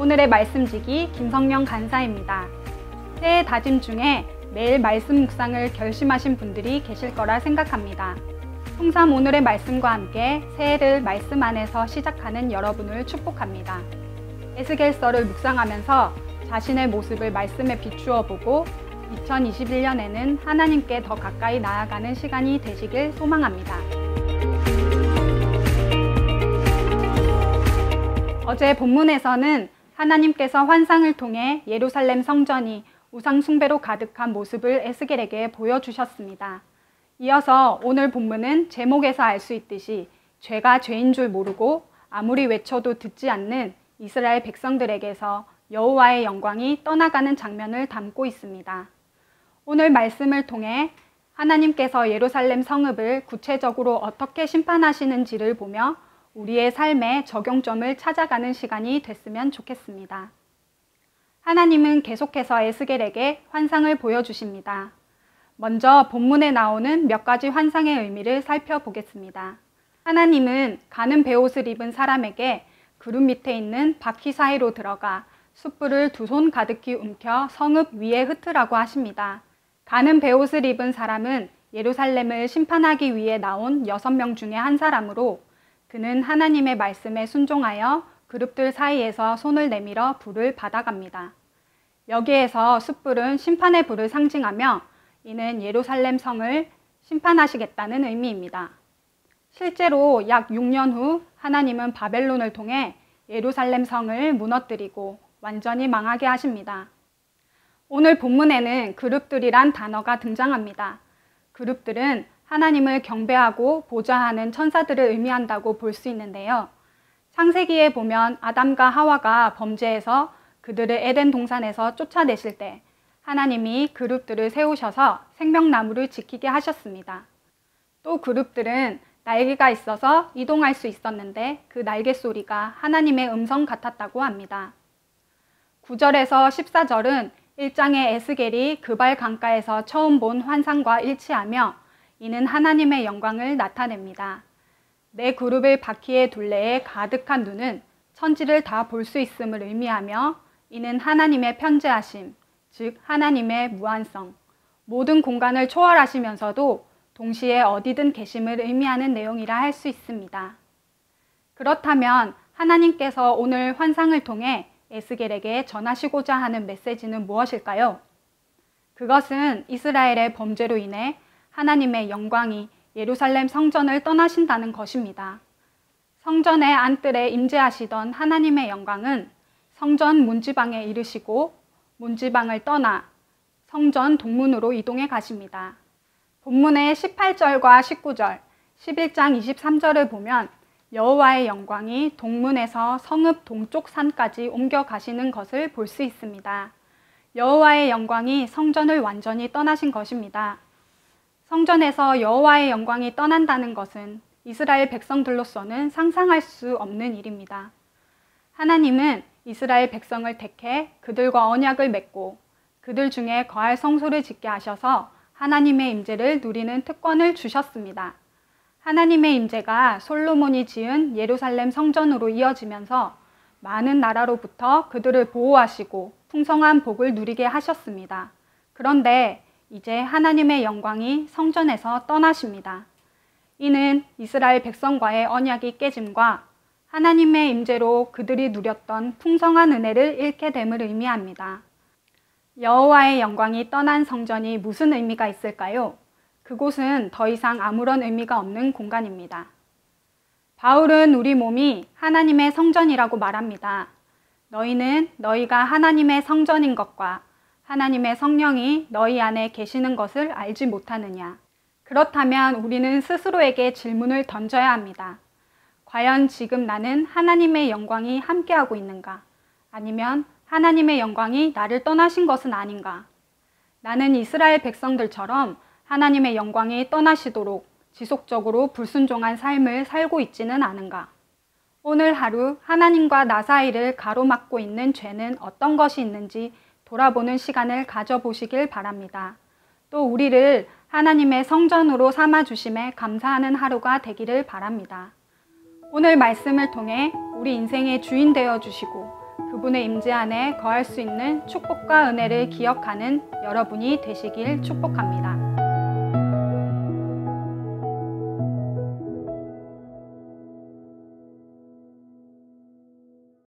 오늘의 말씀지기 김성령 간사입니다. 새해 다짐 중에 매일 말씀 묵상을 결심하신 분들이 계실 거라 생각합니다. 홍삼 오늘의 말씀과 함께 새해를 말씀 안에서 시작하는 여러분을 축복합니다. 에스겔서를 묵상하면서 자신의 모습을 말씀에 비추어 보고 2021년에는 하나님께 더 가까이 나아가는 시간이 되시길 소망합니다. 어제 본문에서는 하나님께서 환상을 통해 예루살렘 성전이 우상 숭배로 가득한 모습을 에스겔에게 보여주셨습니다. 이어서 오늘 본문은 제목에서 알 수 있듯이 죄가 죄인 줄 모르고 아무리 외쳐도 듣지 않는 이스라엘 백성들에게서 여호와의 영광이 떠나가는 장면을 담고 있습니다. 오늘 말씀을 통해 하나님께서 예루살렘 성읍을 구체적으로 어떻게 심판하시는지를 보며 우리의 삶의 적용점을 찾아가는 시간이 됐으면 좋겠습니다. 하나님은 계속해서 에스겔에게 환상을 보여주십니다. 먼저 본문에 나오는 몇 가지 환상의 의미를 살펴보겠습니다. 하나님은 가는 베옷을 입은 사람에게 구름 밑에 있는 바퀴 사이로 들어가 숯불을 두 손 가득히 움켜 성읍 위에 흩으라고 하십니다. 가는 베옷을 입은 사람은 예루살렘을 심판하기 위해 나온 6명 중에 한 사람으로 그는 하나님의 말씀에 순종하여 그룹들 사이에서 손을 내밀어 불을 받아갑니다. 여기에서 숯불은 심판의 불을 상징하며 이는 예루살렘 성을 심판하시겠다는 의미입니다. 실제로 약 6년 후 하나님은 바벨론을 통해 예루살렘 성을 무너뜨리고 완전히 망하게 하십니다. 오늘 본문에는 그룹들이란 단어가 등장합니다. 그룹들은 하나님을 경배하고 보좌하는 천사들을 의미한다고 볼 수 있는데요. 창세기에 보면 아담과 하와가 범죄해서 그들을 에덴 동산에서 쫓아내실 때 하나님이 그룹들을 세우셔서 생명나무를 지키게 하셨습니다. 또 그룹들은 날개가 있어서 이동할 수 있었는데 그 날개 소리가 하나님의 음성 같았다고 합니다. 9절에서 14절은 1장의 에스겔이 그발 강가에서 처음 본 환상과 일치하며 이는 하나님의 영광을 나타냅니다. 내 그룹의 바퀴의 둘레에 가득한 눈은 천지를 다 볼 수 있음을 의미하며 이는 하나님의 편재하심, 즉 하나님의 무한성, 모든 공간을 초월하시면서도 동시에 어디든 계심을 의미하는 내용이라 할 수 있습니다. 그렇다면 하나님께서 오늘 환상을 통해 에스겔에게 전하시고자 하는 메시지는 무엇일까요? 그것은 이스라엘의 범죄로 인해 하나님의 영광이 예루살렘 성전을 떠나신다는 것입니다. 성전의 안뜰에 임재하시던 하나님의 영광은 성전 문지방에 이르시고 문지방을 떠나 성전 동문으로 이동해 가십니다. 본문의 18절과 19절, 11장 23절을 보면 여호와의 영광이 동문에서 성읍 동쪽 산까지 옮겨 가시는 것을 볼 수 있습니다. 여호와의 영광이 성전을 완전히 떠나신 것입니다. 성전에서 여호와의 영광이 떠난다는 것은 이스라엘 백성들로서는 상상할 수 없는 일입니다. 하나님은 이스라엘 백성을 택해 그들과 언약을 맺고 그들 중에 거할 성소를 짓게 하셔서 하나님의 임재를 누리는 특권을 주셨습니다. 하나님의 임재가 솔로몬이 지은 예루살렘 성전으로 이어지면서 많은 나라로부터 그들을 보호하시고 풍성한 복을 누리게 하셨습니다. 그런데 이제 하나님의 영광이 성전에서 떠나십니다. 이는 이스라엘 백성과의 언약이 깨짐과 하나님의 임재로 그들이 누렸던 풍성한 은혜를 잃게 됨을 의미합니다. 여호와의 영광이 떠난 성전이 무슨 의미가 있을까요? 그곳은 더 이상 아무런 의미가 없는 공간입니다. 바울은 우리 몸이 하나님의 성전이라고 말합니다. 너희는 너희가 하나님의 성전인 것과 하나님의 성령이 너희 안에 계시는 것을 알지 못하느냐. 그렇다면 우리는 스스로에게 질문을 던져야 합니다. 과연 지금 나는 하나님의 영광이 함께하고 있는가? 아니면 하나님의 영광이 나를 떠나신 것은 아닌가? 나는 이스라엘 백성들처럼 하나님의 영광이 떠나시도록 지속적으로 불순종한 삶을 살고 있지는 않은가? 오늘 하루 하나님과 나 사이를 가로막고 있는 죄는 어떤 것이 있는지 돌아보는 시간을 가져보시길 바랍니다. 또 우리를 하나님의 성전으로 삼아주심에 감사하는 하루가 되기를 바랍니다. 오늘 말씀을 통해 우리 인생의 주인 되어 주시고 그분의 임재 안에 거할 수 있는 축복과 은혜를 기억하는 여러분이 되시길 축복합니다.